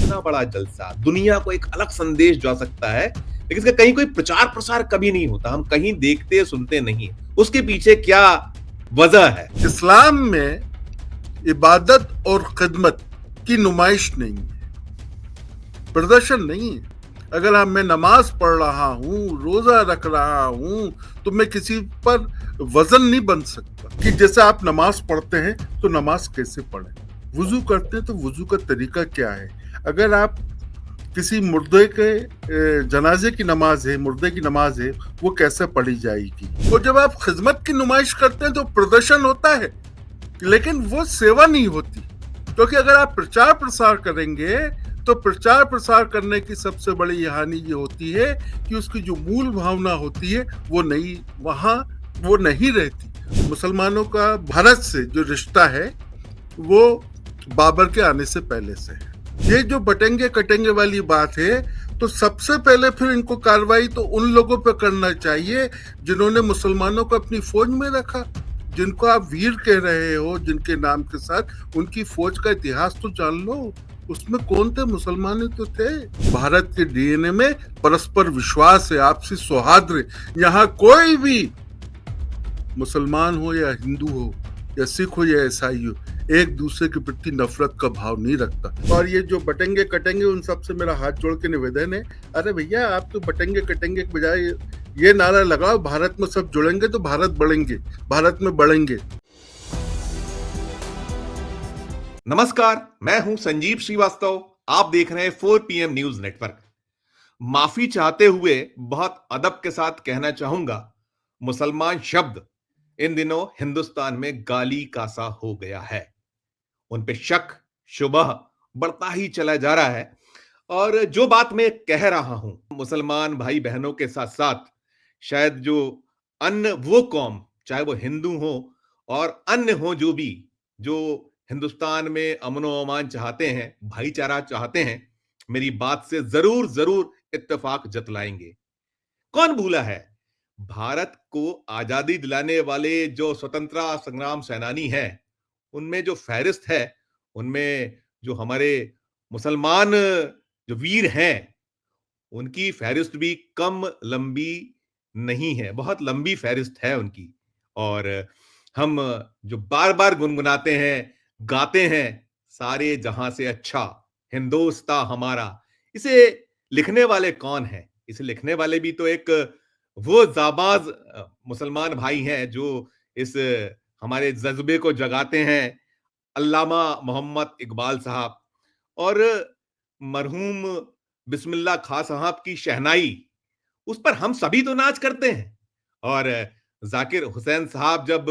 इतना बड़ा जलसा दुनिया को एक अलग संदेश जा सकता है, लेकिन इसका कहीं कोई प्रचार प्रसार कभी नहीं होता। हम कहीं देखते सुनते नहीं। उसके पीछे क्या वजह है? इस्लाम में इबादत और खिदमत की नुमाइश नहीं है, प्रदर्शन नहीं है। अगर मैं नमाज पढ़ रहा हूँ, रोजा रख रहा हूँ, तो मैं किसी पर वजन नहीं बन सकता कि जैसे आप नमाज पढ़ते हैं तो नमाज कैसे पढ़ें, वुजू करते हैं तो वुजू का तरीका क्या है। अगर आप किसी मुर्दे के जनाजे की नमाज है, मुर्दे की नमाज है, वो कैसे पढ़ी जाएगी। और जब आप खिदमत की नुमाइश करते हैं तो प्रदर्शन होता है, लेकिन वो सेवा नहीं होती। क्योंकि अगर आप प्रचार प्रसार करेंगे तो प्रचार प्रसार करने की सबसे बड़ी हानि ये होती है कि उसकी जो मूल भावना होती है वो नहीं रहती। मुसलमानों का भारत से जो रिश्ता है वो बाबर के आने से पहले से है। ये जो बटेंगे कटेंगे वाली बात है, तो सबसे पहले फिर इनको कार्रवाई तो उन लोगों पे करना चाहिए जिन्होंने मुसलमानों को अपनी फौज में रखा, जिनको आप वीर कह रहे हो, जिनके नाम के साथ उनकी फौज का इतिहास तो जान लो। उसमें कौन थे? मुसलमान तो थे। भारत के डीएनए में परस्पर विश्वास है, आपसी सौहार्द है। यहाँ कोई भी मुसलमान हो या हिंदू हो या सिख हो या ईसाई हो, एक दूसरे के प्रति नफरत का भाव नहीं रखता। और ये जो बटेंगे कटेंगे, उन सबसे मेरा हाथ जोड़ के निवेदन है, अरे भैया आप तो बटेंगे कटेंगे के बजाय ये नारा लगाओ, भारत में सब जुड़ेंगे तो भारत बढ़ेंगे, भारत में बढ़ेंगे। नमस्कार, मैं हूं संजीव श्रीवास्तव। आप देख रहे हैं 4 PM न्यूज नेटवर्क। माफी चाहते हुए बहुत अदब के साथ कहना चाहूंगा, मुसलमान शब्द इन दिनों हिंदुस्तान में गाली का सा हो गया है। उन पे शक शुबह बढ़ता ही चला जा रहा है। और जो बात मैं कह रहा हूं, मुसलमान भाई बहनों के साथ साथ शायद जो अन्य वो कौम, चाहे वो हिंदू हो और अन्य हो, जो हिंदुस्तान में अमन व अमान चाहते हैं, भाईचारा चाहते हैं, मेरी बात से जरूर जरूर इत्तेफाक जतलाएंगे। कौन भूला है भारत को आजादी दिलाने वाले जो स्वतंत्रता संग्राम सेनानी हैं, उनमें जो फहरिस्त है, उनमें जो हमारे मुसलमान जो वीर हैं, उनकी फहरिस्त भी कम लंबी नहीं है, बहुत लंबी फहरिस्त है उनकी। और हम जो बार बार गुनगुनाते हैं, गाते हैं, सारे जहां से अच्छा हिंदोस्ता हमारा, इसे लिखने वाले कौन है? इसे लिखने वाले भी तो एक वो जाबाज मुसलमान भाई हैं जो इस हमारे जज्बे को जगाते हैं, अल्लामा मोहम्मद इकबाल साहब। और मरहूम बिस्मिल्लाह खां साहब की शहनाई, उस पर हम सभी तो नाच करते हैं। और जाकिर हुसैन साहब जब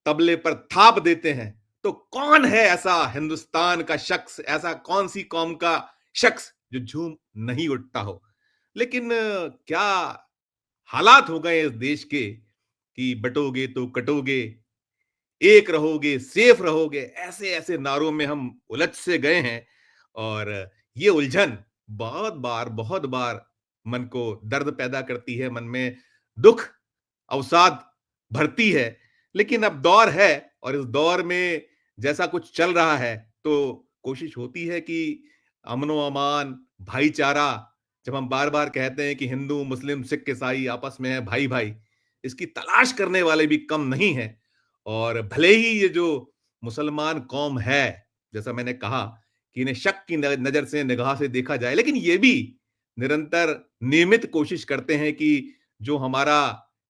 तबले पर थाप देते हैं, तो कौन है ऐसा हिंदुस्तान का शख्स, ऐसा कौन सी कौम का शख्स जो झूम नहीं उठता हो? लेकिन क्या हालात हो गए इस देश के कि बटोगे तो कटोगे, एक रहोगे सेफ रहोगे, ऐसे ऐसे नारों में हम उलझ से गए हैं। और ये उलझन बहुत बार मन को दर्द पैदा करती है, मन में दुख अवसाद भरती है। लेकिन अब दौर है, और इस दौर में जैसा कुछ चल रहा है, तो कोशिश होती है कि अमनो अमान, भाईचारा, जब हम बार बार कहते हैं कि हिंदू मुस्लिम सिख ईसाई आपस में है भाई भाई, इसकी तलाश करने वाले भी कम नहीं है। और भले ही ये जो मुसलमान कौम है, जैसा मैंने कहा कि इन्हें शक की नजर से, निगाह से देखा जाए, लेकिन ये भी निरंतर नियमित कोशिश करते हैं कि जो हमारा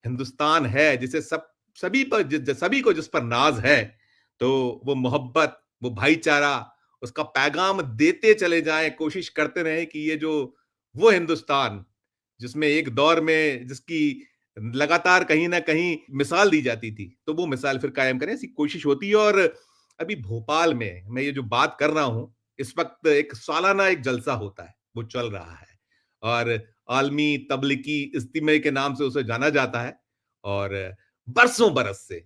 हिंदुस्तान है, जिसे सभी को जिस पर नाज है, तो वो मोहब्बत, वो भाईचारा, उसका पैगाम देते चले जाएं, कोशिश करते रहे कि ये जो वो हिंदुस्तान जिसमें एक दौर में जिसकी लगातार कहीं ना कहीं मिसाल दी जाती थी, तो वो मिसाल फिर कायम करें, ऐसी कोशिश होती है। और अभी भोपाल में मैं ये जो बात कर रहा हूं, इस वक्त एक सालाना एक जलसा होता है, वो चल रहा है। और आलमी तबलीगी इज्तिमा के नाम से उसे जाना जाता है। और बरसों बरस से,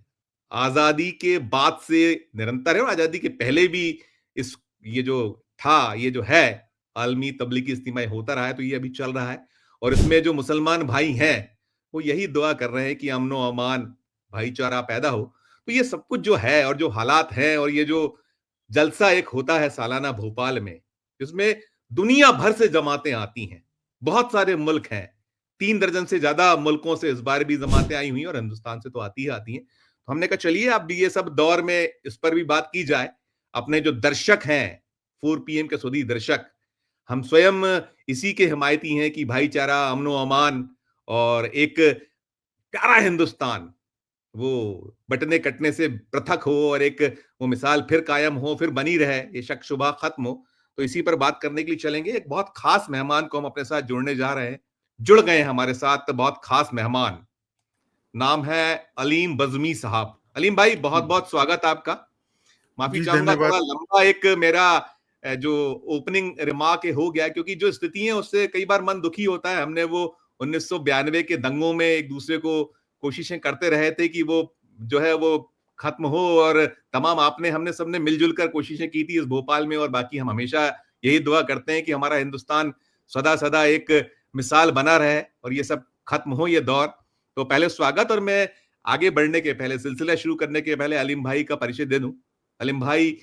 आजादी के बाद से निरंतर है, और आजादी के पहले भी इस ये जो था, ये जो है आलमी तबलीगी इज्तिमा होता रहा है, तो ये अभी चल रहा है। और इसमें जो मुसलमान भाई हैं, वो यही दुआ कर रहे हैं कि अमनो अमान, भाईचारा पैदा हो। तो ये सब कुछ जो है और जो हालात हैं, और ये जो जलसा एक होता है सालाना भोपाल में, जिसमें दुनिया भर से जमातें आती हैं, बहुत सारे मुल्क हैं, 3 दर्जन से ज्यादा मुल्कों से इस बार भी जमातें आई हुई हैं और हिंदुस्तान से तो आती ही आती हैं। तो हमने कहा चलिए अब ये सब दौर में इस पर भी बात की जाए। अपने जो दर्शक हैं, 4 PM के सुधी दर्शक, हम स्वयं इसी के हिमायती हैं कि भाईचारा, अमनो अमान और एक प्यारा हिंदुस्तान वो बटने कटने से पृथक हो और एक वो मिसाल फिर कायम हो, फिर बनी रहे, ये शक शुबा खत्म हो। तो इसी पर बात करने के लिए चलेंगे। एक बहुत खास मेहमान को हम अपने साथ जोड़ने जा रहे हैं। जुड़ गए हैं हमारे साथ बहुत खास मेहमान। नाम है अलीम बज़मी साहब। अलीम भाई, बहुत-बहुत स्वागत आपका। माफी जी चाहूंगा, धन्यवाद। थोड़ा लंबा एक मेरा जो ओपनिंग रिमार्क है हो गया, क्योंकि जो स्थिति है उससे कई बार मन दुखी होता है। हमने वो 1992 के दंगों में एक दूसरे को कोशिशें करते रहे थे कि वो जो है वो खत्म हो, और तमाम आपने हमने सबने मिलजुल कर कोशिशें की थी इस भोपाल में, और बाकी हम हमेशा यही दुआ करते हैं कि हमारा हिंदुस्तान सदा सदा एक मिसाल बना रहे और ये सब खत्म हो, ये दौर। तो पहले स्वागत, और मैं आगे बढ़ने के पहले, सिलसिला शुरू करने के पहले अलीम भाई का परिचय दे दूं। अलीम भाई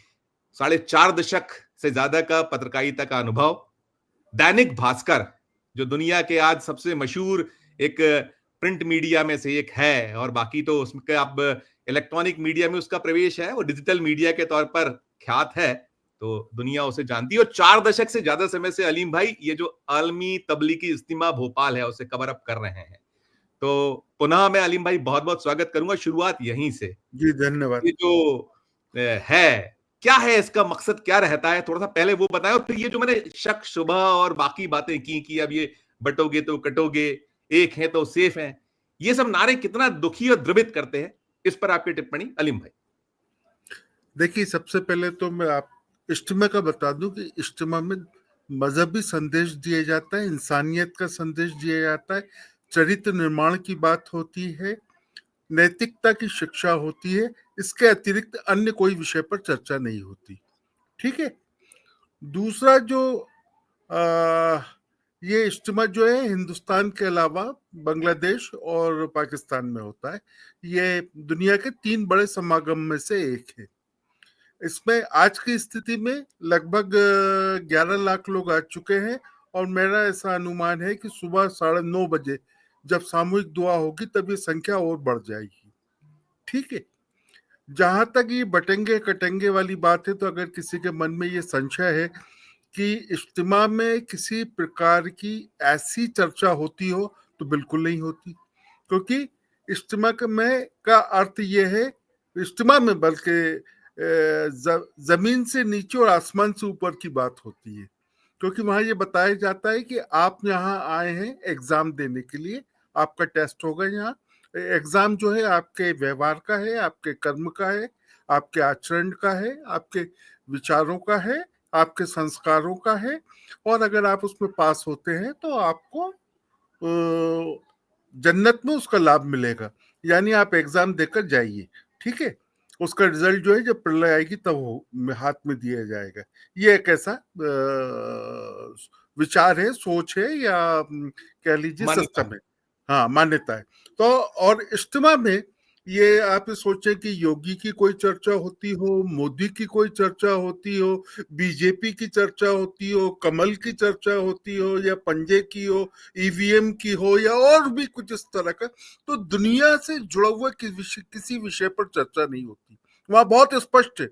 4.5 दशक से ज्यादा का पत्रकारिता का अनुभव, दैनिक भास्कर जो दुनिया के आज सबसे मशहूर एक प्रिंट मीडिया में से एक है, और बाकी तो उसके अब इलेक्ट्रॉनिक मीडिया में उसका प्रवेश है, वो डिजिटल मीडिया के तौर पर ख्यात है, तो दुनिया उसे जानती है। और 4 दशक से ज्यादा समय से अलीम भाई ये जो आलमी तबलीगी इज्तिमा भोपाल है उसे कवर अप कर रहे हैं। तो पुनः मैं अलीम भाई बहुत बहुत स्वागत करूंगा, शुरुआत यहीं से। जी धन्यवाद। ये जो है, क्या है इसका मकसद, क्या रहता है, थोड़ा सा पहले वो बताएं, और फिर ये जो मैंने शक शुबह और बाकी बातें की कि अब ये बटोगे तो कटोगे, एक है तो सेफ है, ये सब नारे कितना दुखी और द्रवित करते हैं, इस पर आपकी टिप्पणी अलीम भाई। देखिए, सबसे पहले तो मैं आप इज्तिमा का बता दूं कि इज्तिमा में मजहबी संदेश दिया जाता है, इंसानियत का संदेश दिया जाता है, चरित्र निर्माण की बात होती है, नैतिकता की शिक्षा होती है। इसके अतिरिक्त अन्य कोई विषय पर चर्चा नहीं होती। ठीक है। दूसरा जो आ, ये इज्तिमा जो है हिंदुस्तान के अलावा बांग्लादेश और पाकिस्तान में होता है। ये दुनिया के 3 बड़े समागम में से एक है। इसमें आज की स्थिति में लगभग 11 लाख लोग आ चुके हैं, और मेरा ऐसा अनुमान है कि सुबह 9:30 बजे जब सामूहिक दुआ होगी तब ये संख्या और बढ़ जाएगी। ठीक है। जहां तक ये बटेंगे कटेंगे वाली बात है, तो अगर किसी के मन में ये संशय है कि इज्तिमा में किसी प्रकार की ऐसी चर्चा होती हो, तो बिल्कुल नहीं होती। क्योंकि इज्तिमा का अर्थ ये है, इज्तिमा में बल्कि जमीन से नीचे और आसमान से ऊपर की बात होती है। क्योंकि वहां ये बताया जाता है कि आप यहाँ आए हैं एग्जाम देने के लिए, आपका टेस्ट होगा यहाँ। एग्जाम जो है आपके व्यवहार का है, आपके कर्म का है, आपके आचरण का है, आपके विचारों का है, आपके संस्कारों का है। और अगर आप उसमें पास होते हैं तो आपको जन्नत में उसका लाभ मिलेगा। यानी आप एग्जाम देकर जाइए। ठीक है। उसका रिजल्ट जो है जब प्रलय आएगी तब वो हाथ में दिया जाएगा। ये एक ऐसा विचार है, सोच है, या कह लीजिए मान्यता सिस्टम है। हाँ, मान्यता है। तो और इज्तिमा में ये आप सोचें कि योगी की कोई चर्चा होती हो, मोदी की कोई चर्चा होती हो, बीजेपी की चर्चा होती हो, कमल की चर्चा होती हो, या पंजे की हो, ईवीएम की हो, या और भी कुछ इस तरह का, तो दुनिया से जुड़ा हुआ किसी विषय पर चर्चा नहीं होती। वहां बहुत स्पष्ट है,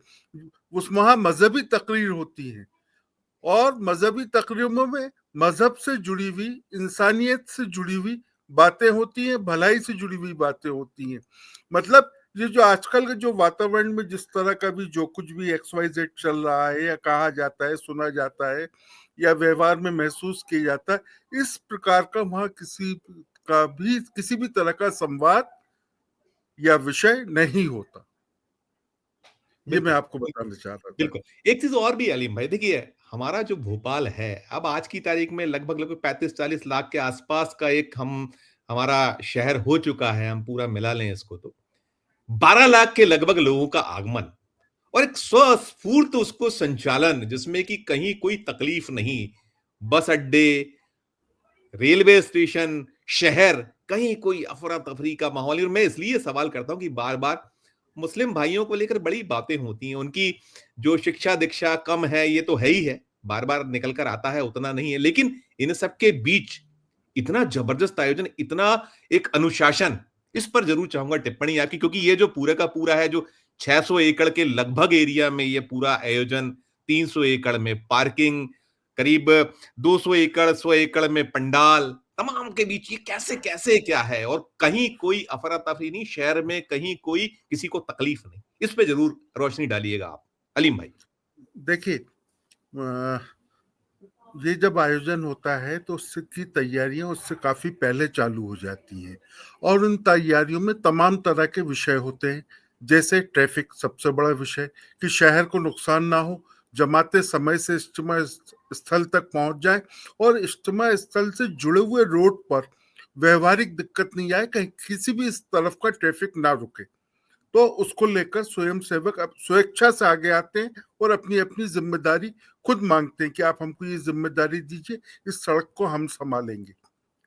वहां मजहबी तकरीर होती है, और मजहबी तकरीरों में मजहब से जुड़ी हुई, इंसानियत से जुड़ी हुई बातें होती हैं, भलाई से जुड़ी हुई बातें होती हैं। मतलब ये जो आजकल के जो वातावरण में जिस तरह का भी जो कुछ भी XYZ चल रहा है, या कहा जाता है, सुना जाता है, या व्यवहार में महसूस किया जाता है, इस प्रकार का वहां किसी भी तरह का संवाद या विषय नहीं होता। ये मैं बिल्कुल आपको बिल्कुल बताना चाह रहा था। बिल्कुल। एक चीज और भी अलीम भाई, देखिए हमारा जो भोपाल है अब आज की तारीख में लगभग लगभग 35-40 लाख के आसपास का एक हमारा शहर हो चुका है। हम पूरा मिला लें इसको तो 12 लाख के लगभग लोगों का आगमन, और एक स्वस्फूर्त उसको संचालन, जिसमें कि कहीं कोई तकलीफ नहीं, बस अड्डे, रेलवे स्टेशन, शहर, कहीं कोई अफरा तफरी का माहौल नहीं। और मैं इसलिए सवाल करता हूं कि बार बार मुस्लिम भाइयों को लेकर बड़ी बातें होती हैं, उनकी जो शिक्षा दीक्षा कम है, ये तो है ही है, बार बार निकल कर आता है उतना नहीं है, लेकिन इन सब के बीच इतना जबरदस्त आयोजन, इतना एक अनुशासन, इस पर जरूर चाहूंगा टिप्पणी आपकी, क्योंकि ये जो पूरे का पूरा है, जो 600 एकड़ के लगभग एरिया में ये पूरा आयोजन, 300 एकड़ में पार्किंग, करीब 200 एकड़ 100 एकड़ में पंडाल, तमाम के बीच ये कैसे कैसे क्या है, और कहीं कोई अफरा तफरी नहीं शहर में, कहीं कोई किसी को तकलीफ नहीं, इस पे जरूर रोशनी डालिएगा आप अलीम भाई। देखिए, ये जब आयोजन होता है तो उसकी तैयारियां उससे काफी पहले चालू हो जाती हैं, और उन तैयारियों में तमाम तरह के विषय होते हैं। जैसे ट्रैफिक सबसे बड़ा विषय, कि शहर को नुकसान ना हो, जमाते समय से इज्तिमा स्थल तक पहुंच जाए, और इज्तिमा स्थल से जुड़े हुए रोड पर व्यवहारिक दिक्कत नहीं आए, कहीं किसी भी इस तरफ का ट्रैफिक ना रुके। तो उसको लेकर स्वयं सेवक अब स्वेच्छा से आगे आते हैं और अपनी अपनी जिम्मेदारी खुद मांगते हैं कि आप हमको ये जिम्मेदारी दीजिए, इस सड़क को हम संभालेंगे।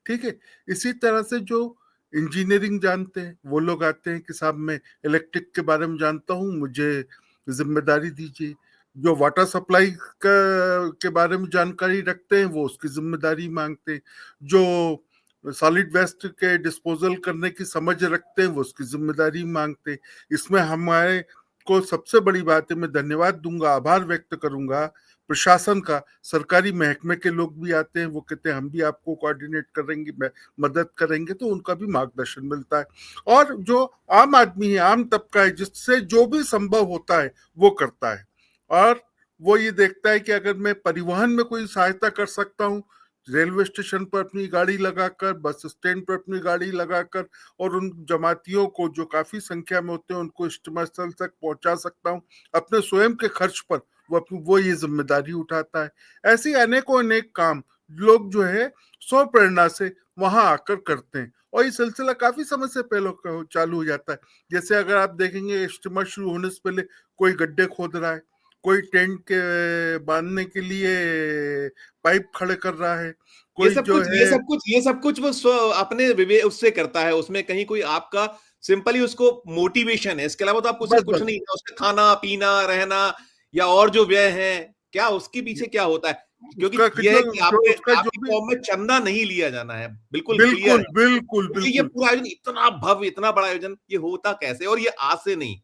ठीक है। इसी तरह से जो इंजीनियरिंग जानते हैं वो लोग आते हैं कि साहब मैं इलेक्ट्रिक के बारे में जानता हूँ, मुझे जिम्मेदारी दीजिए। जो वाटर सप्लाई के बारे में जानकारी रखते हैं वो उसकी जिम्मेदारी मांगते हैं। जो सॉलिड वेस्ट के डिस्पोजल करने की समझ रखते हैं वो उसकी जिम्मेदारी मांगते हैं। इसमें हमारे को सबसे बड़ी बात है, मैं धन्यवाद दूंगा, आभार व्यक्त करूंगा प्रशासन का। सरकारी महकमे के लोग भी आते हैं, वो कहते हैं हम भी आपको कोऑर्डिनेट करेंगे, मदद करेंगे, तो उनका भी मार्गदर्शन मिलता है। और जो आम आदमी है, आम तबका है, जिससे जो भी संभव होता है वो करता है। और वो ये देखता है कि अगर मैं परिवहन में कोई सहायता कर सकता हूँ, रेलवे स्टेशन पर अपनी गाड़ी लगाकर, बस स्टैंड पर अपनी गाड़ी लगाकर, और उन जमातियों को जो काफी संख्या में होते हैं उनको इज्तिमा स्थल तक पहुंचा सकता हूँ अपने स्वयं के खर्च पर, वो ये जिम्मेदारी उठाता है। ऐसी अनेकों अनेक काम लोग जो है स्व प्रेरणा से वहां आकर करते हैं, और ये सिलसिला काफी समय से पहले चालू हो जाता है। जैसे अगर आप देखेंगे, इज्तिमा शुरू होने से पहले कोई गड्ढे खोद रहा है, कोई टेंट के बांधने के लिए पाइप खड़े कर रहा है, कोई जो है ये सब कुछ वो अपने उससे करता है, उसमें कहीं कोई आपका सिंपली उसको मोटिवेशन है, इसके अलावा तो आप उससे बस कुछ बस नहीं है, उसका खाना पीना रहना या और जो व्यय है, क्या उसके पीछे क्या होता है, क्योंकि उसका यह है कि उसका जो आपकी भी, कौम में चंदा नहीं लिया जाना है, बिल्कुल क्लियर बिल्कुल है। बिल्कुल तो ये बिल्कुल पूरा आयोजन इतना भव्य, इतना बड़ा आयोजन, ये होता कैसे, और ये आज से नहीं,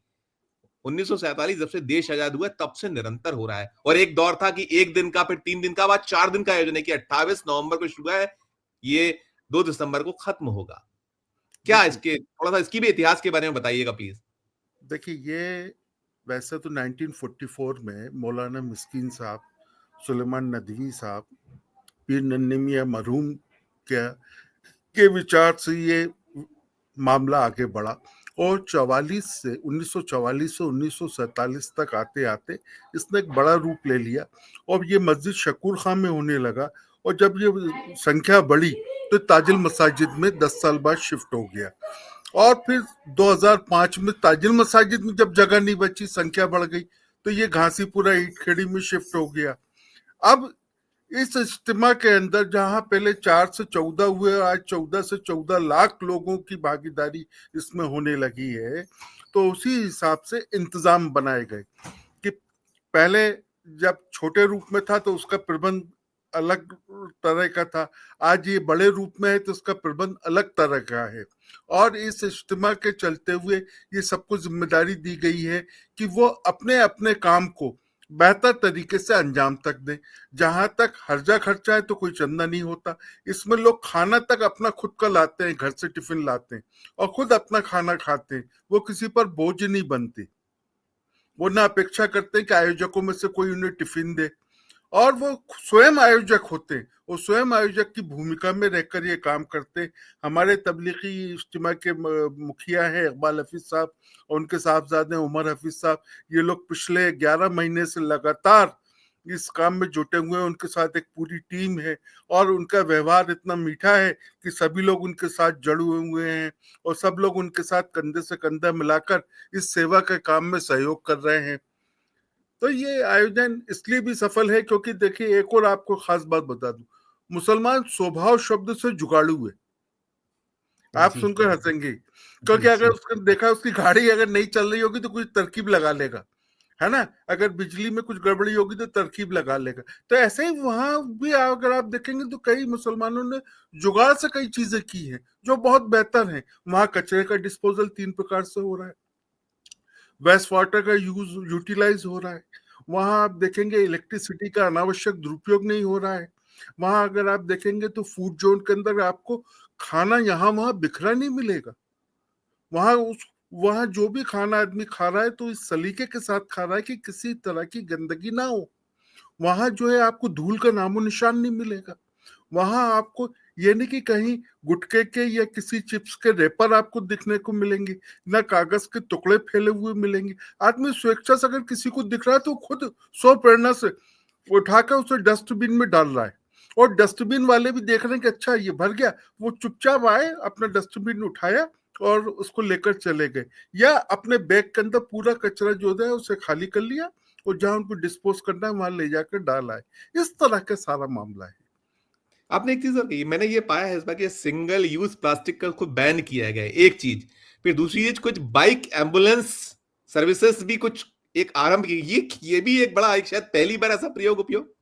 1947 जब से देश आजाद हुआ तब से निरंतर हो रहा है। और एक दौर था कि एक दिन का, फिर 3 दिन का, बाद 4 दिन का आयोजन है कि 28 नवंबर को शुरू है, ये 2 दिसंबर को खत्म होगा। क्या देखिए इसके थोड़ा सा इसकी भी इतिहास के बारे में बताइएगा प्लीज। देखिए ये वैसे तो 1944 में मौलाना मिस्कीन साहब, सुलेमान नदवी साहब, पीर नन्ही मियां मरहूम के विचार से ये मामला आगे बढ़ा, और 1944 से 1947 तक आते आते इसने एक बड़ा रूप ले लिया, और ये मस्जिद शकूर खां में होने लगा। और जब ये संख्या बढ़ी तो ताजुल मसाजिद में 10 साल बाद शिफ्ट हो गया, और फिर 2005 में ताजुल मसाजिद में जब जगह नहीं बची, संख्या बढ़ गई, तो ये घासीपुरा ईट खेड़ी में शिफ्ट हो गया। अब इस इज्तिमा के अंदर जहां पहले 4 से 14 हुए, आज 14 से 14 लाख लोगों की भागीदारी इसमें होने लगी है। तो उसी हिसाब से इंतजाम बनाए गए कि पहले जब छोटे रूप में था तो उसका प्रबंध अलग तरह का था, आज ये बड़े रूप में है तो उसका प्रबंध अलग तरह का है। और इस इज्तिमा के चलते हुए ये सबको जिम्मेदारी दी गई है कि वो अपने अपने काम को बेहतर तरीके से अंजाम तक दें। जहां तक हर्जा खर्चा है तो कोई चंदा नहीं होता, इसमें लोग खाना तक अपना खुद का लाते हैं, घर से टिफिन लाते हैं और खुद अपना खाना खाते हैं, वो किसी पर बोझ नहीं बनते। वो ना अपेक्षा करते हैं कि आयोजकों में से कोई उन्हें टिफिन दे, और वो स्वयं आयोजक होते हैं, वो स्वयं आयोजक की भूमिका में रहकर ये काम करते हैं। हमारे तबलीगी इज्तिमा के मुखिया है इकबाल हफीज साहब, और उनके साहबजादे उमर हफीज साहब, ये लोग पिछले 11 महीने से लगातार इस काम में जुटे हुए हैं। उनके साथ एक पूरी टीम है, और उनका व्यवहार इतना मीठा है कि सभी लोग उनके साथ जुड़े हुए हैं, और सब लोग उनके साथ कंधे से कंधा मिलाकर इस सेवा के काम में सहयोग कर रहे हैं। तो ये आयोजन इसलिए भी सफल है क्योंकि देखिए, एक और आपको खास बात बता दूं, मुसलमान स्वभाव शब्द से जुगाड़ू है। आप जी सुनकर हंसेंगे, जी क्योंकि अगर जी। उसका देखा, उसकी गाड़ी अगर नहीं चल रही होगी तो कुछ तरकीब लगा लेगा, है ना। अगर बिजली में कुछ गड़बड़ी होगी तो तरकीब लगा लेगा। तो ऐसे ही वहां भी अगर आप देखेंगे तो कई मुसलमानों ने जुगाड़ से कई चीजें की हैं जो बहुत बेहतर हैं। वहां कचरे का डिस्पोजल 3 प्रकार से हो रहा है, वेस्ट वाटर का यूटिलाइज हो रहा है, वहां आप देखेंगे इलेक्ट्रिसिटी का अनावश्यक दुरुपयोग नहीं हो रहा है। वहां अगर आप देखेंगे तो फूड जोन के अंदर आपको खाना यहाँ वहां बिखरा नहीं मिलेगा। वहां जो भी खाना आदमी खा रहा है तो इस सलीके के साथ खा रहा है कि किसी तरह की गंदगी ना हो। वहां जो है आपको धूल का नामो निशान नहीं मिलेगा। वहां आपको ये नहीं कि कहीं गुटखे के या किसी चिप्स के रेपर आपको दिखने को मिलेंगे, ना कागज के टुकड़े फैले हुए मिलेंगे। आदमी स्वेच्छा से अगर किसी को दिख रहा है तो खुद स्व प्रेरणा से उठाकर उसे डस्टबिन में डाल रहा है, और डस्टबिन वाले भी देख रहे हैं कि अच्छा ये भर गया, वो चुपचाप आए, अपना डस्टबिन उठाया और उसको लेकर चले गए, या अपने बैग के अंदर पूरा कचरा जो है उसे खाली कर लिया और जहां उनको डिस्पोज करना है वहां ले जाकर डाला है। इस तरह का सारा मामला है। आपने एक चीज और कही, मैंने ये पाया है इस बार कि सिंगल यूज प्लास्टिक का खुद बैन किया गया है, एक चीज। फिर दूसरी चीज, कुछ बाइक एम्बुलेंस सर्विसेज भी कुछ एक आरंभ की, ये भी एक बड़ा, एक शायद पहली बार ऐसा प्रयोग उपयोग।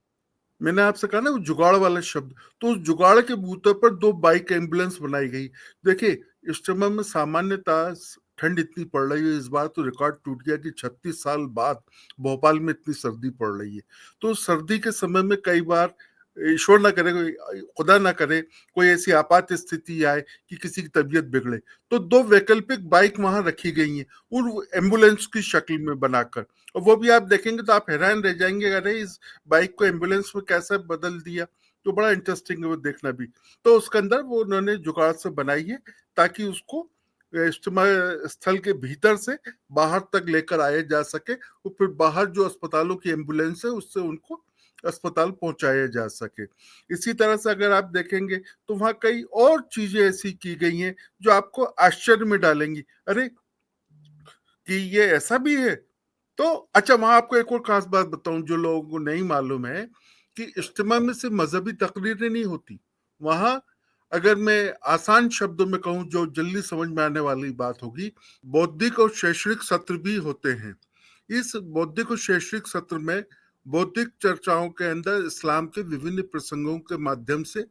मैंने आपसे कहा ना वो जुगाड़ वाला शब्द, तो उस जुगाड़ के बूते पर 2 बाइक एम्बुलेंस बनाई गई। देखिए इस समय में सामान्यतः ठंड इतनी पड़ रही है, इस बार तो रिकॉर्ड टूट गया कि 36 साल बाद भोपाल में इतनी सर्दी पड़ रही है। तो सर्दी के समय में कई बार ईश्वर ना करे, खुदा ना करे कोई ऐसी आपात स्थिति आए कि किसी की तबीयत बिगड़े, तो 2 वैकल्पिक बाइक वहां रखी गई हैं और एम्बुलेंस की शक्ल में बनाकर। और वो भी आप देखेंगे तो आप हैरान रह जाएंगे, अरे इस बाइक को एम्बुलेंस में कैसे बदल दिया। तो बड़ा इंटरेस्टिंग है वो देखना भी। तो उसके अंदर वो उन्होंने जुगाड़ से बनाई है ताकि उसको इज्तिमा स्थल के भीतर से बाहर तक लेकर आया जा सके, और फिर बाहर जो अस्पतालों की एम्बुलेंस है उससे उनको अस्पताल पहुंचाया जा सके। इसी तरह से अगर आप देखेंगे तो वहां कई और चीजें ऐसी की गई हैं जो आपको आश्चर्य में डालेंगी, अरे कि ये ऐसा भी है। तो अच्छा, वहां आपको एक और खास बात बताऊं जो लोगों को नहीं मालूम है, कि इज्तिमा में सिर्फ मजहबी तकरीरें नहीं होती वहां। अगर मैं आसान शब्दों में कहूं जो जल्दी समझ में आने वाली बात होगी, बौद्धिक और शैक्षणिक सत्र भी होते हैं। इस बौद्धिक और शैक्षणिक सत्र में बौद्धिक चर्चाओं के अंदर इस्लाम के विभिन्न प्रसंगों के माध्यम से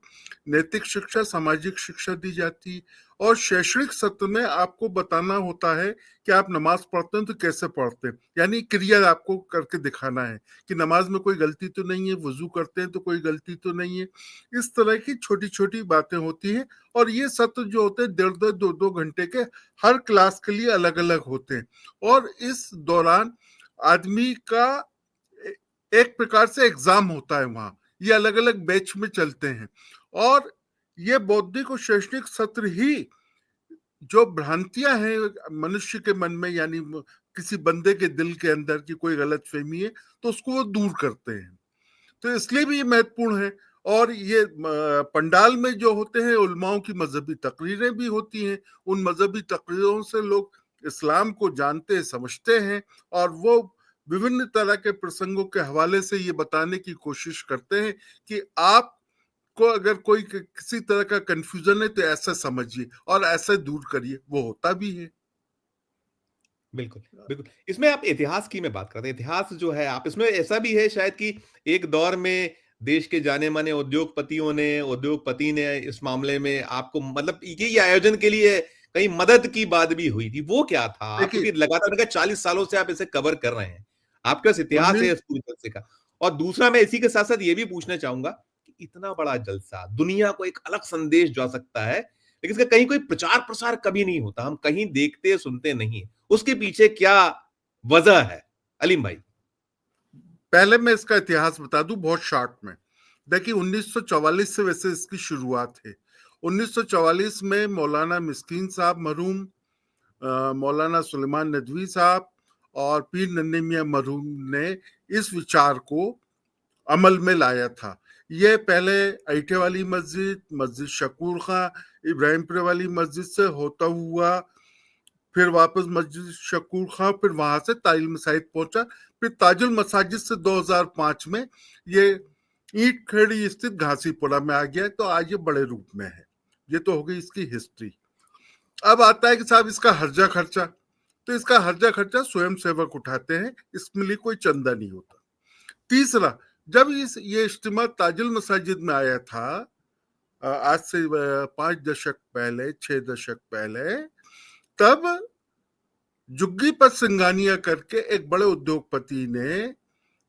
नैतिक शिक्षा, सामाजिक शिक्षा दी जाती। और शैक्षणिक सत्र में आपको बताना होता है कि आप नमाज पढ़ते हैं तो कैसे पढ़ते हैं, यानी क्रिया आपको करके दिखाना है कि नमाज में कोई गलती तो नहीं है, वजू करते हैं तो कोई गलती तो नहीं है। इस तरह की छोटी छोटी बातें होती हैं। और ये सत्र जो होते हैं 1.5 2 घंटे के, हर क्लास के लिए अलग अलग होते हैं। और इस दौरान आदमी का एक प्रकार से एग्जाम होता है वहां। ये अलग अलग बैच में चलते हैं। और ये बौद्धिक और शैक्षणिक सत्र ही जो भ्रांतियां हैं मनुष्य के मन में, यानी किसी बंदे के दिल के अंदर की कोई गलत फहमी है तो उसको वो दूर करते हैं। तो इसलिए भी ये महत्वपूर्ण है। और ये पंडाल में जो होते हैं उलमाओं की मजहबी तकरीरें भी होती हैं। उन मजहबी तकरीरों से लोग इस्लाम को जानते समझते हैं, और वो विभिन्न तरह के प्रसंगों के हवाले से ये बताने की कोशिश करते हैं कि आप को अगर कोई किसी तरह का कंफ्यूजन है तो ऐसा समझिए और ऐसे दूर करिए, वो होता भी है। बिल्कुल, बिल्कुल। इसमें आप इतिहास की मैं बात करते हैं। इतिहास जो है, आप इसमें ऐसा भी है शायद कि एक दौर में देश के जाने-माने उद्योगपति ने इस मामले में आपको, मतलब ये आयोजन के लिए कहीं मदद की बात भी हुई थी। वो क्या था? आप देखिए क्योंकि लगातार 40 सालों से आप इसे कवर कर रहे हैं। आपके पास इतिहास है उन्नीस इस पूरी जलसे का। और दूसरा, मैं इसी के साथ-साथ ये भी पूछना चाहूँगा कि इतना बड़ा जलसा, दुनिया को एक अलग संदेश जा सकता है, लेकिन इसका कहीं कोई प्रचार-प्रसार कभी नहीं होता। हम कहीं देखते, सुनते नहीं। उसके पीछे क्या वजह है अलीम भाई? पहले मैं इसका इतिहास बता दूं बहुत शॉर्ट में। देखिए 1944 से वैसे इसकी शुरुआत है। 1944 में मौलाना मिस्कीन साहब मरहूम, मौलाना सुलेमान नदवी साहब और पीर नन्हे मियां मरहूम ने इस विचार को अमल में लाया था। ये पहले ऐठे वाली मस्जिद, मस्जिद शकूर खां, इब्राहिमपुर वाली मस्जिद से होता हुआ फिर वापस मस्जिद शकूर खां, फिर वहां से ताजुल मसाजिद पहुंचा, फिर ताजुल मसाजिद से 2005 में ये ईंट खेड़ी स्थित घासीपुरा में आ गया। तो आज ये बड़े रूप में है। ये तो हो गई इसकी हिस्ट्री। अब आता है कि साहब इसका हर्जा खर्चा। तो इसका हर्जा खर्चा स्वयं सेवक उठाते हैं, इसमें लिए कोई चंदा नहीं होता। तीसरा, जब ये इज्तिमा ताजुल मसाजिद में आया था, आज से 5 दशक पहले, 6 दशक पहले, तब जुग्गी पर सिंगानिया करके एक बड़े उद्योगपति ने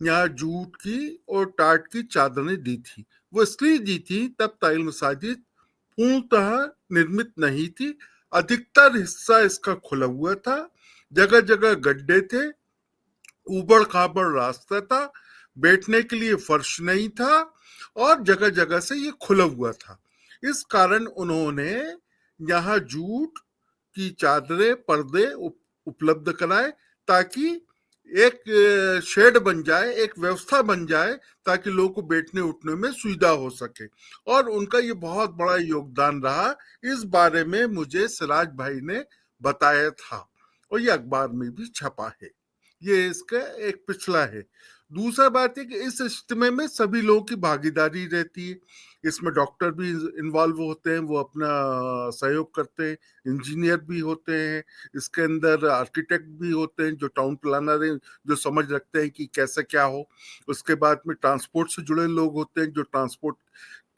यहाँ जूट की और टाट की चादरें दी थी। वो इसलिए दी थी तब ताजुल मसाजिद पूर्णतः निर्मित नहीं थी, अधिकतर हिस्सा इसका खुला हुआ था, जगह जगह गड्ढे थे, ऊबड़ खाबड़ रास्ता था, बैठने के लिए फर्श नहीं था और जगह जगह से ये खुला हुआ था। इस कारण उन्होंने यहाँ जूट की चादरें, पर्दे उपलब्ध कराए ताकि एक शेड बन जाए, एक व्यवस्था बन जाए, ताकि लोगों को बैठने उठने में सुविधा हो सके। और उनका ये बहुत बड़ा योगदान रहा। इस बारे में मुझे सिराज भाई ने बताया था और ये अखबार में भी छपा है। ये इसका एक पिछला है। दूसरा बात है कि इस इज्तिमा में सभी लोगों की भागीदारी रहती है। इसमें डॉक्टर भी इन्वॉल्व होते हैं, वो अपना सहयोग करते हैं, इंजीनियर भी होते हैं, इसके अंदर आर्किटेक्ट भी होते हैं जो टाउन प्लानर हैं, जो समझ रखते हैं कि कैसे क्या हो। उसके बाद में ट्रांसपोर्ट से जुड़े लोग होते हैं जो ट्रांसपोर्ट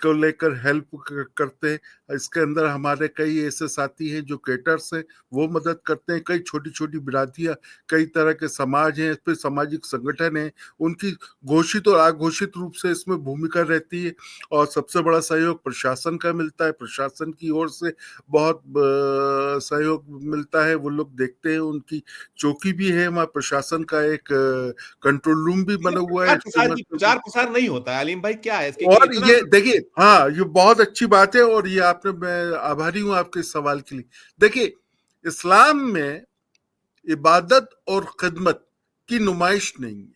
को लेकर हेल्प करते हैं। इसके अंदर हमारे कई ऐसे साथी हैं जो केटर्स हैं, वो मदद करते हैं। कई छोटी छोटी बिरादियां, कई तरह के समाज हैं, इस पर सामाजिक संगठन है, उनकी घोषित और अघोषित रूप से इसमें भूमिका रहती है। और सबसे बड़ा सहयोग प्रशासन का मिलता है। प्रशासन की ओर से बहुत सहयोग मिलता है। वो लोग देखते हैं, उनकी चौकी भी है वहाँ, प्रशासन का एक कंट्रोल रूम भी बना हुआ है। प्रचार प्रसार नहीं होता है अलीम भाई, क्या है इसके? और ये देखिए, हाँ, ये बहुत अच्छी बात है और ये आपने, मैं आभारी हूं आपके इस सवाल के लिए। देखिए, इस्लाम में इबादत और खिदमत की नुमाइश नहीं है,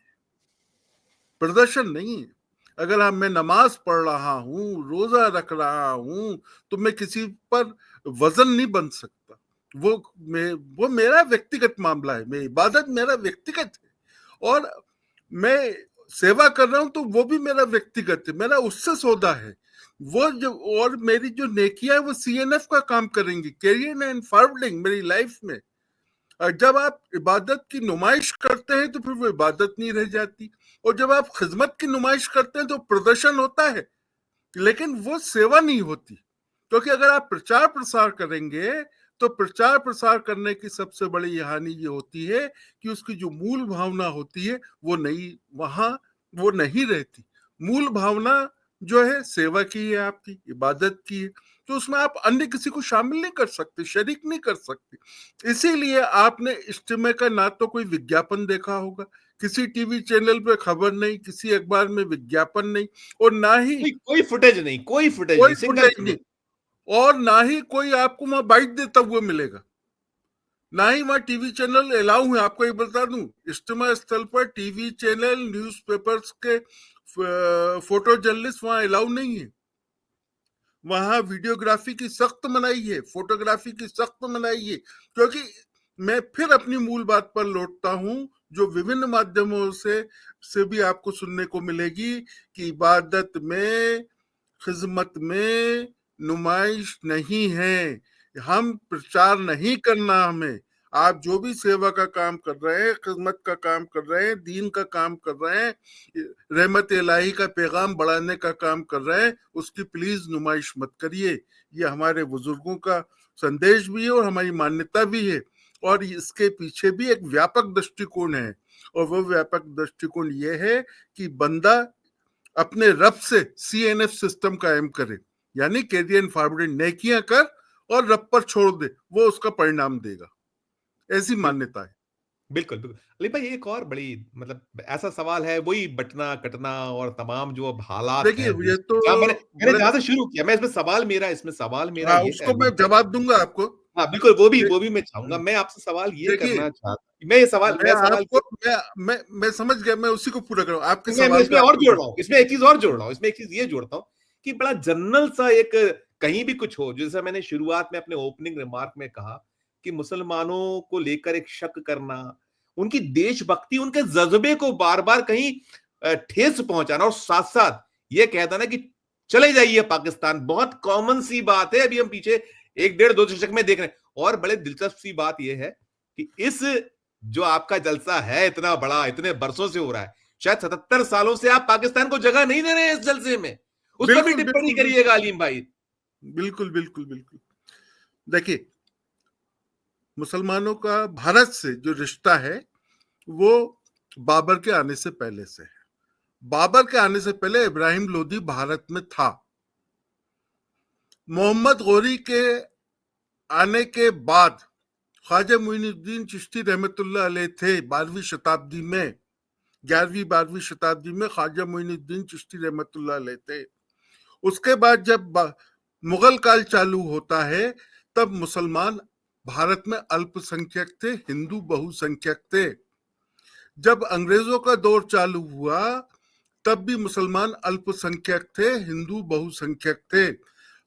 प्रदर्शन नहीं है। अगर मैं नमाज पढ़ रहा हूं, रोजा रख रहा हूं, तो मैं किसी पर वजन नहीं बन सकता। वो मेरा व्यक्तिगत मामला है। मैं इबादत मेरा व्यक्तिगत है और मैं सेवा कर रहा हूं तो वो भी मेरा व्यक्तिगत है, मेरा उससे सौदा है। वो जो, और मेरी जो नेकियां वो सीएनएफ का काम करेंगी, कैरियर एंड फॉरवर्डिंग मेरी लाइफ में। और जब आप इबादत की नुमाइश करते हैं तो फिर वो इबादत नहीं रह जाती, और जब आप खिदमत की नुमाइश करते हैं तो प्रदर्शन होता है, लेकिन वो सेवा नहीं होती। क्योंकि अगर आप प्रचार प्रसार करेंगे तो प्रचार प्रसार करने की सबसे बड़ी हानि ये होती है कि उसकी जो मूल भावना होती है वो नहीं रहती। मूल भावना जो है सेवा की है, आपकी इबादत की है, तो उसमें आप अन्य किसी को शामिल नहीं कर सकते, शरीक नहीं कर सकते। इसीलिए आपने इज्तिमा का ना तो कोई विज्ञापन देखा होगा, किसी टीवी चैनल पे खबर नहीं, किसी अखबार में विज्ञापन नहीं, और ना ही कोई फुटेज नहीं, कोई फुटेज नहीं, सिंगल नहीं, और ना ही कोई आपको वहां बाइट देता हुआ मिलेगा, ना ही वहां टीवी चैनल अलाउ है। आपको ये बता दूं, इज्तिमा स्थल पर टीवी चैनल, न्यूज़पेपर्स के फोटो जर्नलिस्ट वहां अलाउ नहीं है। वहां वीडियोग्राफी की सख्त मनाही है, फोटोग्राफी की सख्त मनाही है। क्योंकि मैं फिर अपनी मूल बात पर लौटता हूं, जो विभिन्न माध्यमों से भी आपको सुनने को मिलेगी कि इबादत में, खिदमत में नुमाइश नहीं है, हम प्रचार नहीं करना। हमें, आप जो भी सेवा का काम कर रहे हैं, खिदमत का काम कर रहे हैं, दीन का काम कर रहे हैं, रहमत इलाही का पैगाम बढ़ाने का काम कर रहे हैं, उसकी प्लीज नुमाइश मत करिए। ये हमारे बुजुर्गों का संदेश भी है और हमारी मान्यता भी है, और इसके पीछे भी एक व्यापक दृष्टिकोण है। और वो व्यापक दृष्टिकोण ये है कि बंदा अपने रब से सीएनएफ सिस्टम कायम करे, यानी कैरियर एंड फॉरवर्डिंग, नेकियां कर और रब पर छोड़ दे, वो उसका परिणाम देगा। ऐसी मान्यता है। बिल्कुल बिल्कुल। अली भाई, एक और बड़ी मतलब ऐसा सवाल है, वही बटना कटना और तमाम जो अब हालात देखिए, हैं ये देश तो के, मैंने जहां से शुरू किया, मैं इसमें सवाल मेरा हाँ, ये है उसको मैं अली भाई। जवाब दूंगा आपको। हाँ बिल्कुल, वो भी मैं चाहूंगा। मैं आपसे सवाल ये देखिए, करना चाहता, मैं सवाल आपको, मैं समझ गया, मैं उसी को पूरा करूँ आपके मैं सवाल इसमें का और जोड़ आपको। रहा हूँ, इसमें एक चीज और जोड़ रहा हूँ, इसमें एक चीज ये जोड़ता हूँ कि बड़ा जनरल सा एक, कहीं भी कुछ हो, जैसे मैंने शुरुआत में अपने ओपनिंग रिमार्क में कहा कि मुसलमानों को लेकर एक शक करना, उनकी देशभक्ति, उनके जज्बे को बार बार कहीं ठेस पहुंचाना, और साथ साथ ये कह देना कि चले जाइए पाकिस्तान, बहुत कॉमन सी बात है। अभी हम पीछे 1 डेढ़ 2 दशक में देख रहे हैं। और बड़े दिलचस्प सी बात यह है कि इस जो आपका जलसा है इतना बड़ा, इतने बरसों से हो रहा है, शायद 77 सालों से आप पाकिस्तान को जगह नहीं दे रहे हैं इस जलसे में। उस पर भी बिल्कुल टिप्पणी बिल्कुल करिएगा अलीम भाई। बिल्कुल बिल्कुल बिल्कुल। देखिए, मुसलमानों का भारत से जो रिश्ता है वो बाबर के आने से पहले से है। बाबर के आने से पहले इब्राहिम लोदी भारत में था। मोहम्मद गौरी के आने के बाद ख्वाजा मोइनुद्दीन चिश्ती रहमतुल्लाह अलैह थे 12वीं शताब्दी में। 11वीं 12वीं शताब्दी में ख्वाजा मोइनुद्दीन चिश्ती रहमतुल्लाह अलैह थे। उसके बाद जब मुगल काल चालू होता है तब मुसलमान भारत में अल्पसंख्यक थे, हिंदू बहुसंख्यक थे। जब अंग्रेजों का दौर चालू हुआ तब भी मुसलमान अल्पसंख्यक थे, हिंदू बहुसंख्यक थे।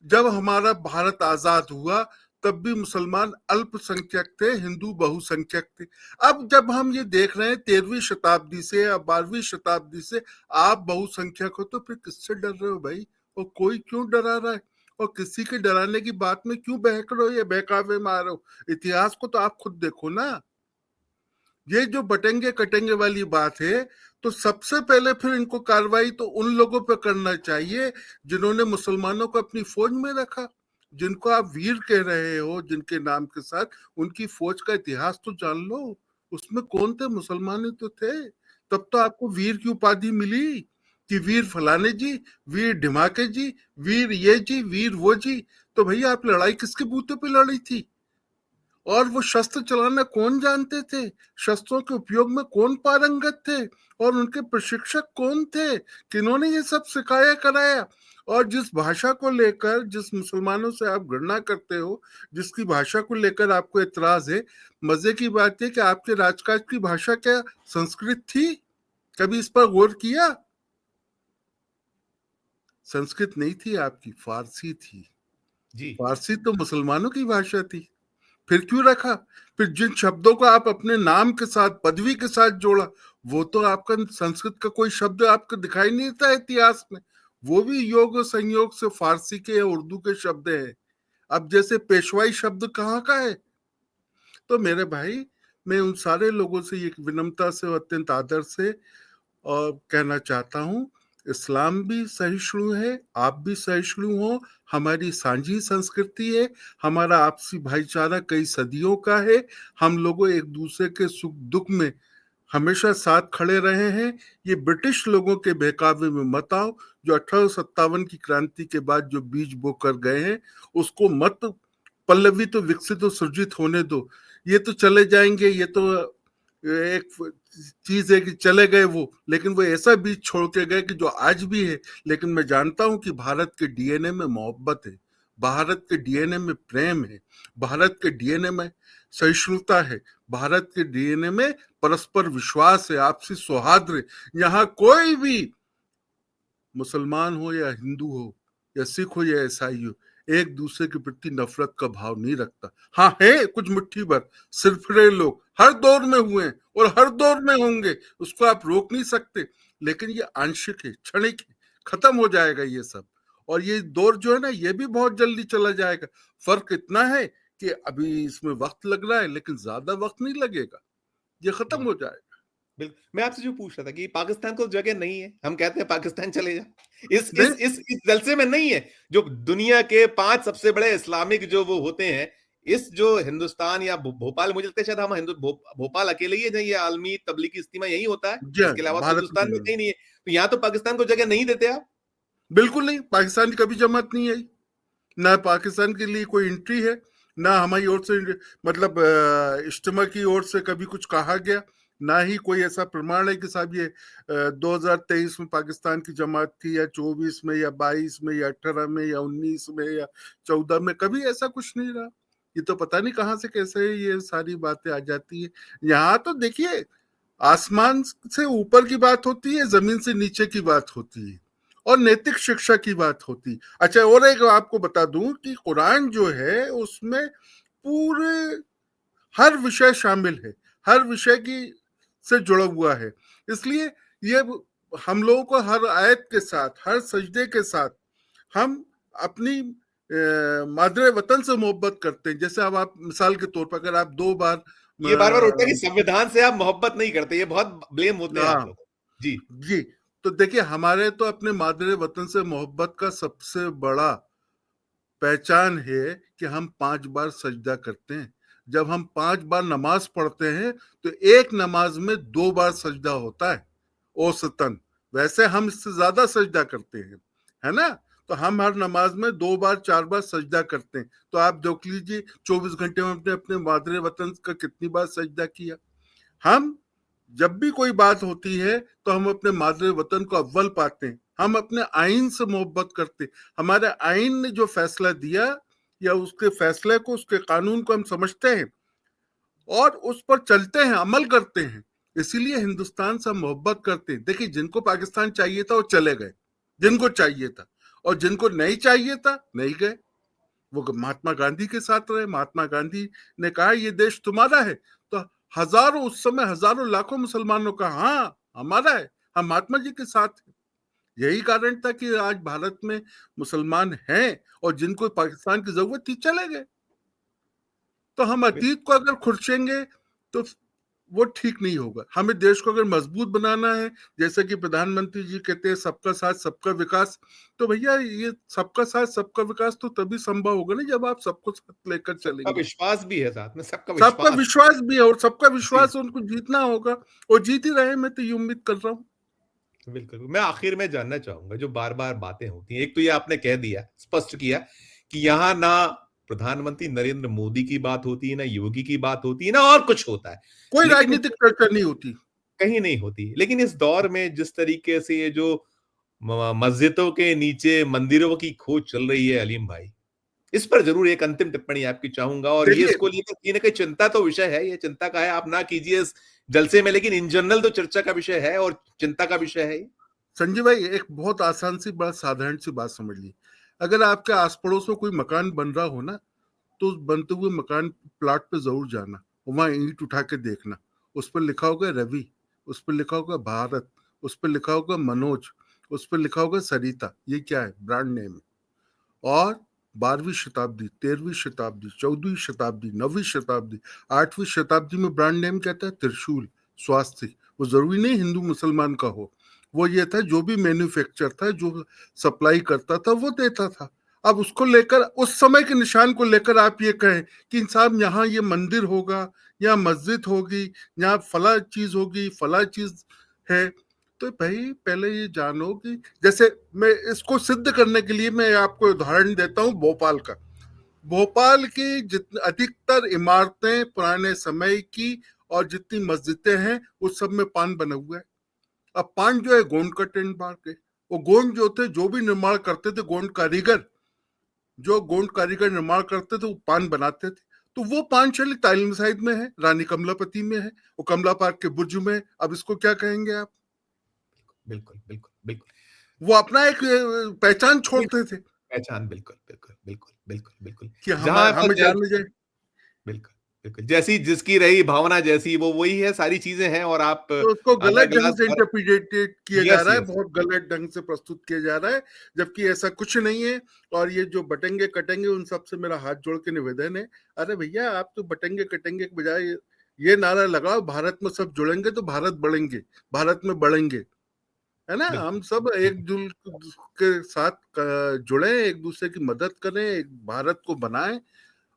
जब हमारा भारत आजाद हुआ तब भी मुसलमान अल्पसंख्यक थे, हिंदू बहुसंख्यक थे। अब जब हम ये देख रहे हैं 13वीं शताब्दी से या 12वीं शताब्दी से आप बहुसंख्यक हो, तो फिर किससे डर रहे हो भाई? और कोई क्यों डरा रहा है? और किसी के डराने की बात में क्यों बहक रहे हो या बहकावे में आ रहे हो? इतिहास को तो आप खुद देखो ना। ये जो बटेंगे कटेंगे वाली बात है, तो सबसे पहले फिर इनको कार्रवाई तो उन लोगों पे करना चाहिए जिन्होंने मुसलमानों को अपनी फौज में रखा, जिनको आप वीर कह रहे हो जिनके नाम के साथ, उनकी फौज का इतिहास तो जान लो। उसमें कौन थे? मुसलमान ही तो थे। तब तो आपको वीर की उपाधि मिली कि वीर फलाने जी, वीर ढिमाके जी, वीर ये जी, वीर वो जी। तो भैया आप लड़ाई किसके बूते पे लड़ी थी? और वो शस्त्र चलाना कौन जानते थे? शस्त्रों के उपयोग में कौन पारंगत थे? और उनके प्रशिक्षक कौन थे? किन्होंने ये सब सिखाया कराया? और जिस भाषा को लेकर, जिस मुसलमानों से आप घृणा करते हो, जिसकी भाषा को लेकर आपको एतराज है, मजे की बात है कि आपके राजकाज की भाषा क्या संस्कृत थी? कभी इस पर गौर किया? संस्कृत नहीं थी आपकी, फारसी थी। जी फारसी तो मुसलमानों की भाषा थी। फिर क्यों रखा? फिर जिन शब्दों को आप अपने नाम के साथ, पदवी के साथ जोड़ा, वो तो आपका संस्कृत का कोई शब्द आपको दिखाई नहीं देता इतिहास में। वो भी योग और संयोग से फारसी के या उर्दू के शब्द है। अब जैसे पेशवाई शब्द कहाँ का है? तो मेरे भाई, मैं उन सारे लोगों से एक विनम्रता से और अत्यंत आदर से और कहना चाहता हूँ, इस्लाम भी सहिष्णु है, आप भी सहिष्णु हो। हमारी सांझी संस्कृति है, हमारा आपसी भाईचारा कई सदियों का है। हम लोगों एक दूसरे के सुख दुख में हमेशा साथ खड़े रहे हैं। ये ब्रिटिश लोगों के बहकावे में मत आओ। जो 1857 की क्रांति के बाद जो बीज बो कर गए हैं, उसको मत पल्लवित तो विकसित और सृजित होने दो। ये तो चले जाएंगे, ये तो एक चीज है कि चले गए वो, लेकिन वो ऐसा बीज छोड़ के गए कि जो आज भी है। लेकिन मैं जानता हूं कि भारत के डीएनए में मोहब्बत है, भारत के डीएनए में प्रेम है, भारत के डीएनए में सहिष्णुता है, भारत के डीएनए में परस्पर विश्वास है, आपसी सौहार्द है। यहाँ कोई भी मुसलमान हो या हिंदू हो या सिख हो या ईसाई हो, एक दूसरे के प्रति नफरत का भाव नहीं रखता। हाँ, है कुछ मुट्ठी भर सिरफिरे लोग, हर दौर में हुए हैं और हर दौर में होंगे, उसको आप रोक नहीं सकते। लेकिन ये आंशिक है, क्षणिक है, खत्म हो जाएगा ये सब। और ये दौर जो है ना, ये भी बहुत जल्दी चला जाएगा। फर्क इतना है कि अभी इसमें वक्त लग रहा है, लेकिन ज्यादा वक्त नहीं लगेगा, ये खत्म हो जाएगा। बिल्कुल। मैं आपसे जो पूछ रहा था कि पाकिस्तान को जगह नहीं है, हम कहते हैं पाकिस्तान चले जा, नहीं, इस जलसे में नहीं है। जो दुनिया के 5 सबसे बड़े इस्लामिक जो वो होते हैं, इस जो हिंदुस्तान या भोपाल, मुझे लगता है शायद हम भोपाल अकेले ही है जहाँ ये आलमी तबलीगी इज्तिमा यही होता है, जी हाँ, इसके अलावा तो भारत हिंदुस्तान में में कहीं नहीं है। तो यहाँ तो पाकिस्तान को जगह नहीं देते आप। बिल्कुल नहीं। पाकिस्तान की कभी जमात नहीं आई, ना पाकिस्तान के लिए कोई एंट्री है, ना हमारी ओर से, मतलब इज्तिमा की ओर से कभी कुछ कहा गया, ना ही कोई ऐसा प्रमाण है कि साहब ये 2023 में पाकिस्तान की जमात थी, या 24 में या 22 में या 18 में या 19 में या 14 में। कभी ऐसा कुछ नहीं रहा। ये तो पता नहीं कहाँ से कैसे ये सारी बातें आ जाती है। यहाँ तो देखिए, आसमान से ऊपर की बात होती है, जमीन से नीचे की बात होती है, और नैतिक शिक्षा की बात होती। अच्छा, और एक आपको बता दूं कि कुरान जो है उसमें पूरे हर विषय शामिल है, हर विषय की से जुड़ा हुआ है। इसलिए ये हम लोगों को हर आयत के साथ, हर सजदे के साथ हम अपनी मादरे वतन से मोहब्बत करते हैं। जैसे अब आप मिसाल के तौर पर, अगर आप 2 बार ये बार बार उठता है कि संविधान से आप मोहब्बत नहीं करते, ये बहुत ब्लेम होते हैं आप हाँ लोग। जी जी। तो देखिए, हमारे तो अपने मादरे वतन से मोहब्बत का सबसे बड़ा पहचान है कि हम 5 बार सजदा करते हैं। जब हम 5 बार नमाज पढ़ते हैं तो एक नमाज में 2 बार सजदा होता है औसतन। वैसे हम इससे ज्यादा सजदा करते हैं, है ना? तो हम हर नमाज में 2 बार 4 बार सजदा करते हैं। तो आप देख लीजिए 24 घंटे में अपने अपने मादरे वतन का कितनी बार सजदा किया। हम जब भी कोई बात होती है तो हम अपने मादरे वतन को अव्वल पाते हैं। हम अपने आइन से मोहब्बत करते हैं। हमारे आइन ने जो फैसला दिया या उसके फैसले को, उसके कानून को हम समझते हैं और उस पर चलते हैं, अमल करते हैं। इसीलिए हिंदुस्तान से हम मोहब्बत करते हैं। देखिए, जिनको पाकिस्तान चाहिए था वो चले गए, जिनको चाहिए था, और जिनको नहीं चाहिए था नहीं गए। वो महात्मा गांधी के साथ रहे। महात्मा गांधी ने कहा ये देश तुम्हारा है, तो हजारों, उस समय हजारों लाखों मुसलमानों का हाँ हमारा है, हम महात्मा जी के साथ हैं। यही कारण था कि आज भारत में मुसलमान हैं, और जिनको पाकिस्तान की जरूरत थी चले गए। तो हम अतीत को अगर खुरचेंगे तो वो ठीक नहीं होगा। हमें देश को अगर मजबूत बनाना है, जैसे कि प्रधानमंत्री जी कहते हैं सबका साथ सबका विकास, तो भैया ये सबका साथ सबका विकास तो तभी संभव होगा ना जब आप सबको साथ लेकर सबका चलेंगे। विश्वास भी है साथ में, सबका सबका विश्वास। विश्वास भी है, और सबका जी विश्वास उनको जीतना होगा, और जीत ही रहे, मैं तो ये उम्मीद कर रहा हूँ। बिल्कुल। मैं आखिर में जानना चाहूंगा, जो बार बार बातें होती हैं, एक तो ये आपने कह दिया, स्पष्ट किया कि यहाँ ना प्रधानमंत्री नरेंद्र मोदी की बात होती है, ना योगी की बात होती है, ना और कुछ होता है, कोई लेकिन राजनीतिक चर्चा नहीं होती। कहीं नहीं होती। लेकिन इस दौर में जिस तरीके से ये जो मस्जिदों के नीचे मंदिरों की खोज चल रही है अलीम भाई, इस पर जरूर एक अंतिम टिप्पणी आपकी चाहूंगा। और ये देखिए इसको लेकर कहीं ना कहीं चिंता तो विषय है, ये चिंता का है, आप ना कीजिए इस जलसे में, लेकिन इन जनरल तो चर्चा का विषय है और चिंता का विषय है। संजय भाई, एक बहुत आसान सी, बड़ा साधारण सी बात समझ ली। अगर आपके आस पड़ोस में कोई मकान बन रहा हो ना, तो उस बनते हुए मकान प्लाट पे जरूर जाना, वहां ईंट उठा के देखना। उस पर लिखा होगा रवि, उस पर लिखा होगा भारत, उस पर लिखा होगा मनोज, उस पर लिखा होगा सरिता। ये क्या है? ब्रांड नेम है। और 12वीं शताब्दी, 13वीं शताब्दी, 14वीं शताब्दी, 9वीं शताब्दी, 8वीं शताब्दी में ब्रांड नेम कहता है त्रिशूल, स्वास्ति। वो जरूरी नहीं हिंदू मुसलमान का हो, वो ये था जो भी मैन्युफैक्चर था, जो सप्लाई करता था, वो देता था। अब उसको लेकर, उस समय के निशान को लेकर आप ये कहें कि साहब यहाँ ये मंदिर होगा, यहाँ मस्जिद होगी, यहाँ फला चीज होगी, फला चीज है, तो भाई पहले ये जानो कि, जैसे मैं इसको सिद्ध करने के लिए मैं आपको उदाहरण देता हूँ भोपाल का। भोपाल की जितनी अधिकतर इमारतें पुराने समय की और जितनी मस्जिदें हैं उस सब में पान बना हुआ है। अब पान जो है गोंड का टेंट मार के, वो गोंड जो थे, जो भी निर्माण करते थे, गोंड कारीगर, जो गोंड कारीगर निर्माण करते थे वो पान बनाते थे। तो वो पान शैली तालीम साइड में है, रानी कमलापति में है, वो कमला पार्क के बुर्ज में है। अब इसको क्या कहेंगे आप? बिल्कुल बिल्कुल बिल्कुल। वो अपना एक पहचान छोड़ते थे पहचान, बिल्कुल बिल्कुल बिल्कुल बिल्कुल बिल्कुल। कि जहां पर हमें जाने जाए। बिल्कुल बिल्कुल, जैसी जिसकी रही भावना, जैसी वो वही है, सारी चीजें हैं। और आप तो उसको आधा गलत ढंग गिलास से भर। इंटरप्रिटेट किया जा यस रहा है, यस। बहुत गलत ढंग से प्रस्तुत किया जा रहा है, जबकि ऐसा कुछ नहीं है। और ये जो बटेंगे कटेंगे, उन सब से मेरा हाथ जोड़ के निवेदन है, अरे भैया आप तो बटेंगे कटेंगे के बजाय ये नारा लगाओ, भारत में सब जुड़ेंगे तो भारत बढ़ेंगे, भारत में बढ़ेंगे, है ना? हम बिल्कुल सब बिल्कुल एकजुट के साथ जुड़े, एक दूसरे की मदद करें, एक भारत को बनाएं,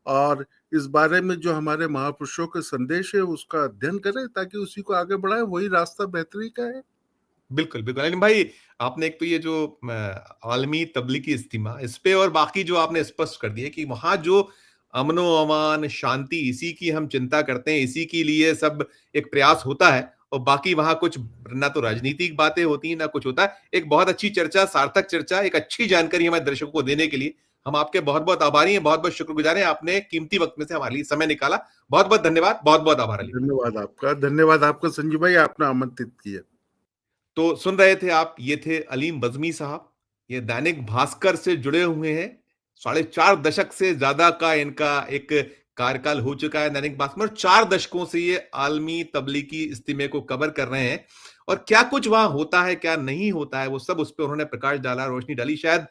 और इस बारे में जो हमारे महापुरुषों के संदेश है उसका अध्ययन करें, ताकि उसी को आगे बढ़ाएं। वही रास्ता बेहतरी का है। बिल्कुल बिल्कुल। अनिल भाई, आपने एक तो ये जो आलमी तबलीगी इज्तिमा, इस पे और बाकी जो आपने स्पष्ट कर दिया कि वहां जो अमनो अमान शांति, इसी की हम चिंता करते हैं, इसी के लिए सब एक प्रयास होता है, और बाकी वहां कुछ ना तो राजनीतिक बातें होती हैं ना कुछ होता है। एक बहुत अच्छी चर्चा, सार्थक चर्चा, एक अच्छी जानकारी हमारे दर्शकों को देने के लिए हम आपके बहुत बहुत आभारी हैं, बहुत बहुत शुक्रगुजार हैं। आपने कीमती वक्त में से हमारे लिए समय निकाला। बहुत बहुत धन्यवाद, बहुत बहुत आभार अली। धन्यवाद आपका संजीव भाई, आपने आमंत्रित किया। तो सुन रहे थे आप, ये थे अलीम बज़मी साहब। ये दैनिक भास्कर से जुड़े हुए हैं। 4.5 दशक से ज्यादा का इनका एक कार्यकाल हो चुका है दैनिक भास्कर में, और 4 दशकों से ये आलमी तबलीगी इज्तिमे को कवर कर रहे हैं। और क्या कुछ वहां होता है, क्या नहीं होता है, वो सब उस पर उन्होंने प्रकाश डाला, रोशनी डाली। शायद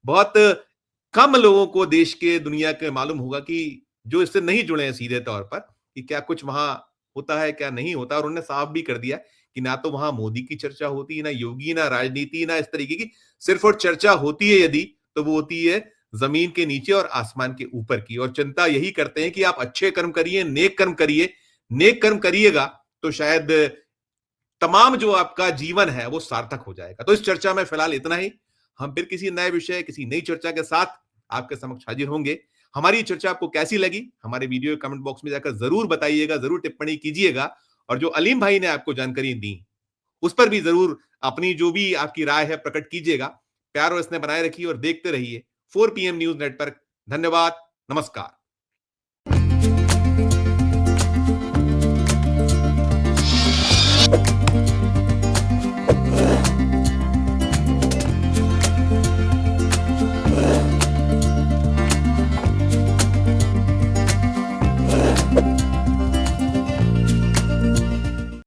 बहुत कम लोगों को देश के, दुनिया के मालूम होगा कि जो इससे नहीं जुड़े हैं सीधे तौर पर। कि क्या कुछ वहां होता है क्या नहीं होता, और उन्होंने साफ भी कर दिया कि ना तो वहां मोदी की चर्चा होती है, ना योगी, ना राजनीति, ना इस तरीके की। सिर्फ और चर्चा होती है यदि, तो वो होती है जमीन के नीचे और आसमान के ऊपर की। और चिंता यही करते हैं कि आप अच्छे कर्म करिए, नेक कर्म करिए। नेक कर्म करिएगा तो शायद तमाम जो आपका जीवन है वो सार्थक हो जाएगा। तो इस चर्चा में फिलहाल इतना ही। हम फिर किसी नए विषय, किसी नई चर्चा के साथ आपके समक्ष हाजिर होंगे। हमारी ये चर्चा आपको कैसी लगी, हमारे वीडियो कमेंट बॉक्स में जाकर जरूर बताइएगा, जरूर टिप्पणी कीजिएगा। और जो अलीम भाई ने आपको जानकारी दी, उस पर भी जरूर अपनी जो भी आपकी राय है प्रकट कीजिएगा। प्यार और स्नेह बनाए रखिए और देखते रहिए 4 PM न्यूज नेटवर्क। धन्यवाद, नमस्कार।